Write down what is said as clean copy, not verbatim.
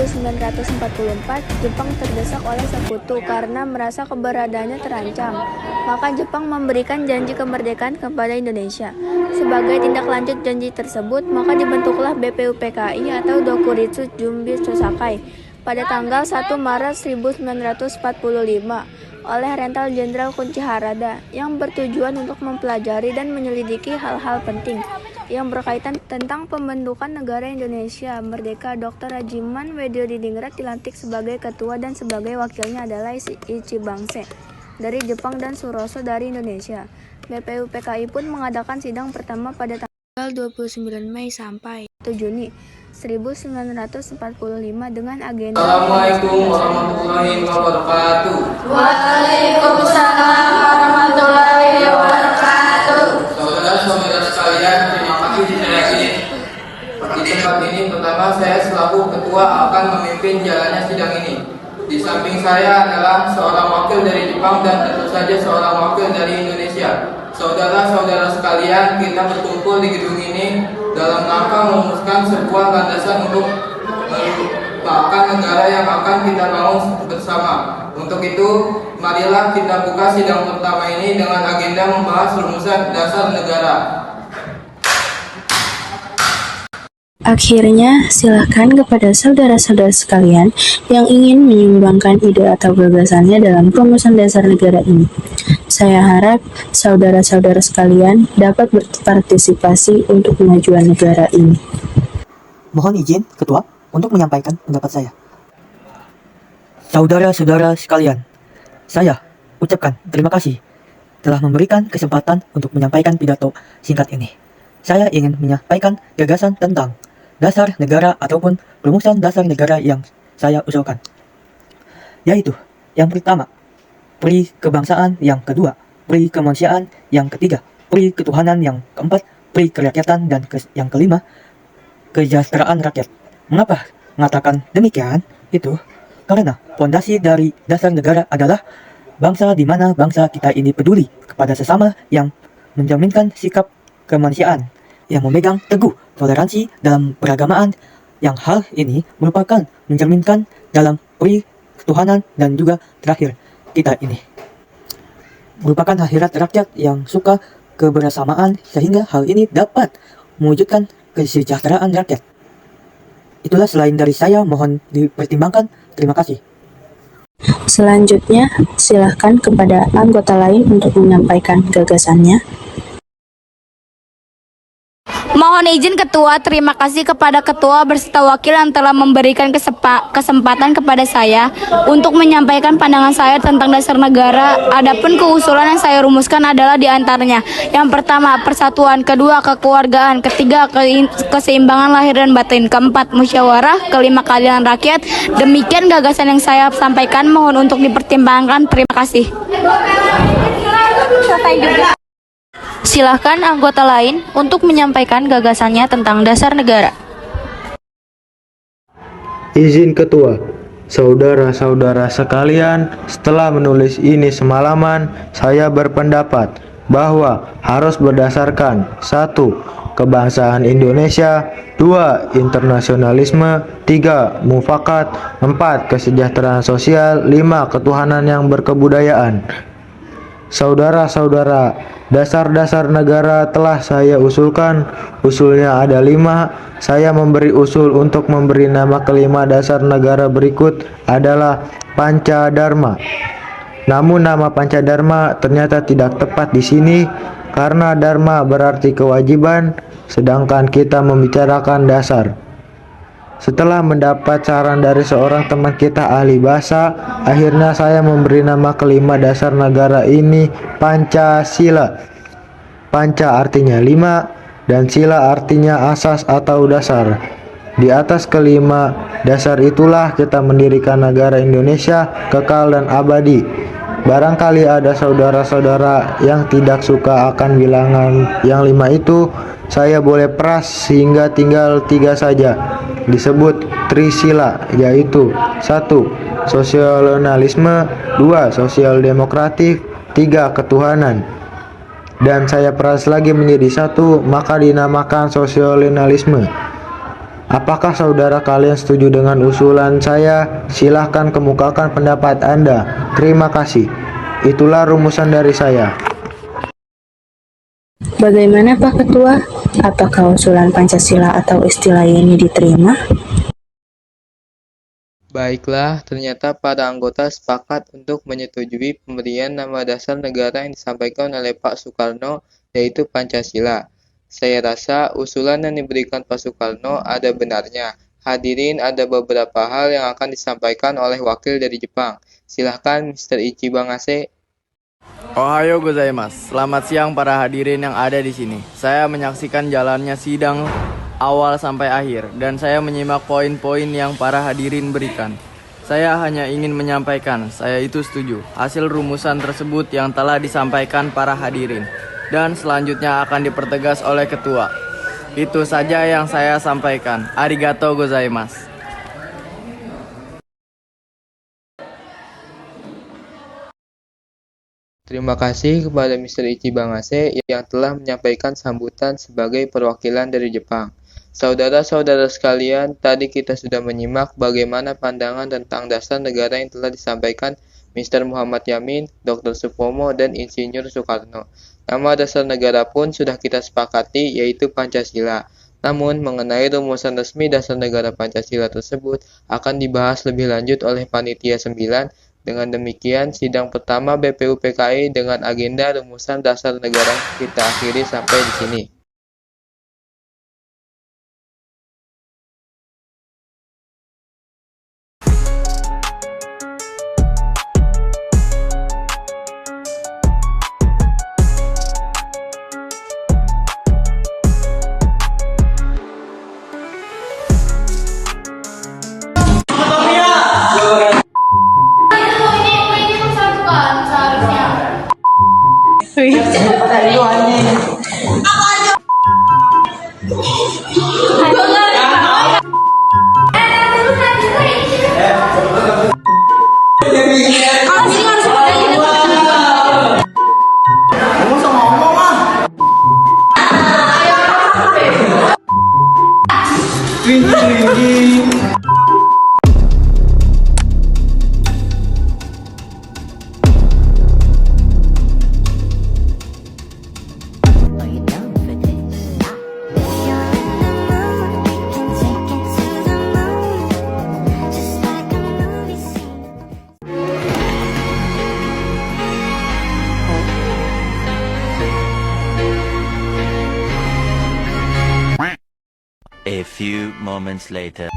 1944, Jepang terdesak oleh sekutu karena merasa keberadaannya terancam. Maka Jepang memberikan janji kemerdekaan kepada Indonesia. Sebagai tindak lanjut janji tersebut, maka dibentuklah BPUPKI atau Dokuritsu Jumbi Shosakai pada tanggal 1 Maret 1945 oleh Rental Jenderal Kunci Harada yang bertujuan untuk mempelajari dan menyelidiki hal-hal penting yang berkaitan tentang pembentukan negara Indonesia Merdeka. Dr. Rajiman Weddiodiningrat dilantik sebagai ketua dan sebagai wakilnya adalah Ichibangse dari Jepang dan Suroso dari Indonesia. BPUPKI pun mengadakan sidang pertama pada tanggal 29 Mei sampai 1 Juni 1945 dengan agenda Assalamualaikum warahmatullahi wabarakatuh. Waalaikumsalam warahmatullahi wabarakatuh. Saudara-saudara sekalian, terima kasih saya ini. Di tempat ini pertama saya selaku ketua akan memimpin jalannya sidang ini. Di samping saya adalah seorang wakil dari Jepang dan tentu saja seorang wakil dari Indonesia. Saudara-saudara sekalian, kita berkumpul di gedung ini dalam rangka merumuskan sebuah landasan untuk merupakan negara yang akan kita bangun bersama. Untuk itu, marilah kita buka sidang pertama ini dengan agenda membahas rumusan dasar negara. Akhirnya, silakan kepada saudara-saudara sekalian yang ingin menyumbangkan ide atau gagasannya dalam rumusan dasar negara ini. Saya harap saudara-saudara sekalian dapat berpartisipasi untuk kemajuan negara ini. Mohon izin, Ketua, untuk menyampaikan pendapat saya. Saudara-saudara sekalian, saya ucapkan terima kasih telah memberikan kesempatan untuk menyampaikan pidato singkat ini. Saya ingin menyampaikan gagasan tentang dasar negara ataupun rumusan dasar negara yang saya usulkan, yaitu yang pertama, pri kebangsaan, yang kedua, pri kemanusiaan, yang ketiga, pri ketuhanan, yang keempat, pri kerakyatan, dan yang kelima, kesejahteraan rakyat. Mengapa mengatakan demikian? Itu karena fondasi dari dasar negara adalah bangsa, di mana bangsa kita ini peduli kepada sesama, yang mencerminkan sikap kemanusiaan, yang memegang teguh toleransi dalam beragamaan, yang hal ini merupakan mencerminkan dalam pri ketuhanan, dan juga terakhir, kita ini merupakan akhirat rakyat yang suka kebersamaan, sehingga hal ini dapat mewujudkan kesejahteraan rakyat. Itulah selain dari saya, mohon dipertimbangkan. Terima kasih. Selanjutnya, silahkan kepada anggota lain untuk menyampaikan gagasannya. Mohon izin Ketua, terima kasih kepada Ketua berserta wakil yang telah memberikan kesempatan kepada saya untuk menyampaikan pandangan saya tentang dasar negara. Adapun keusulan yang saya rumuskan adalah diantaranya: yang pertama, persatuan; kedua, kekeluargaan; ketiga, keseimbangan lahir dan batin; keempat, musyawarah; kelima, keadilan rakyat. Demikian gagasan yang saya sampaikan, mohon untuk dipertimbangkan. Terima kasih. Selesai juga. Silahkan anggota lain untuk menyampaikan gagasannya tentang dasar negara. Izin Ketua, saudara-saudara sekalian, setelah menulis ini semalaman, saya berpendapat bahwa harus berdasarkan 1. Kebangsaan Indonesia, 2. Internasionalisme, 3. Mufakat, 4. Kesejahteraan sosial, 5. Ketuhanan yang berkebudayaan. Saudara-saudara, dasar-dasar negara telah saya usulkan. Usulnya ada 5. Saya memberi usul untuk memberi nama kelima dasar negara berikut adalah Pancadharma. Namun nama Pancadharma ternyata tidak tepat di sini karena dharma berarti kewajiban, sedangkan kita membicarakan dasar. Setelah mendapat saran dari seorang teman kita ahli bahasa, akhirnya saya memberi nama kelima dasar negara ini Pancasila. Panca artinya 5 dan sila artinya asas atau dasar. Di atas kelima dasar itulah kita mendirikan negara Indonesia kekal dan abadi. Barangkali ada saudara-saudara yang tidak suka akan bilangan yang 5 itu, saya boleh peras sehingga tinggal 3 saja. Disebut Trisila, yaitu 1. Sosialisme, 2. Sosial demokratif, 3. Ketuhanan. Dan saya peras lagi menjadi 1, maka dinamakan sosialisme. Apakah saudara kalian setuju dengan usulan saya? Silahkan kemukakan pendapat Anda. Terima kasih. Itulah rumusan dari saya. Bagaimana Pak Ketua? Apakah usulan Pancasila atau istilah ini diterima? Baiklah, ternyata para anggota sepakat untuk menyetujui pemberian nama dasar negara yang disampaikan oleh Pak Soekarno, yaitu Pancasila. Saya rasa usulan yang diberikan Pak Soekarno ada benarnya. Hadirin, ada beberapa hal yang akan disampaikan oleh wakil dari Jepang. Silahkan Mr. Ichibangase. Ohayo gozaimasu. Selamat siang para hadirin yang ada di sini. Saya menyaksikan jalannya sidang awal sampai akhir dan saya menyimak poin-poin yang para hadirin berikan. Saya hanya ingin menyampaikan, saya itu setuju hasil rumusan tersebut yang telah disampaikan para hadirin dan selanjutnya akan dipertegas oleh ketua. Itu saja yang saya sampaikan. Arigatou gozaimasu. Terima kasih kepada Mr. Ichibangase yang telah menyampaikan sambutan sebagai perwakilan dari Jepang. Saudara-saudara sekalian, tadi kita sudah menyimak bagaimana pandangan tentang dasar negara yang telah disampaikan Mr. Muhammad Yamin, Dr. Supomo, dan Insinyur Soekarno. Nama dasar negara pun sudah kita sepakati, yaitu Pancasila. Namun, mengenai rumusan resmi dasar negara Pancasila tersebut akan dibahas lebih lanjut oleh Panitia 9. Dengan demikian, sidang pertama BPUPKI dengan agenda rumusan dasar negara kita akhiri sampai di sini. A few moments later.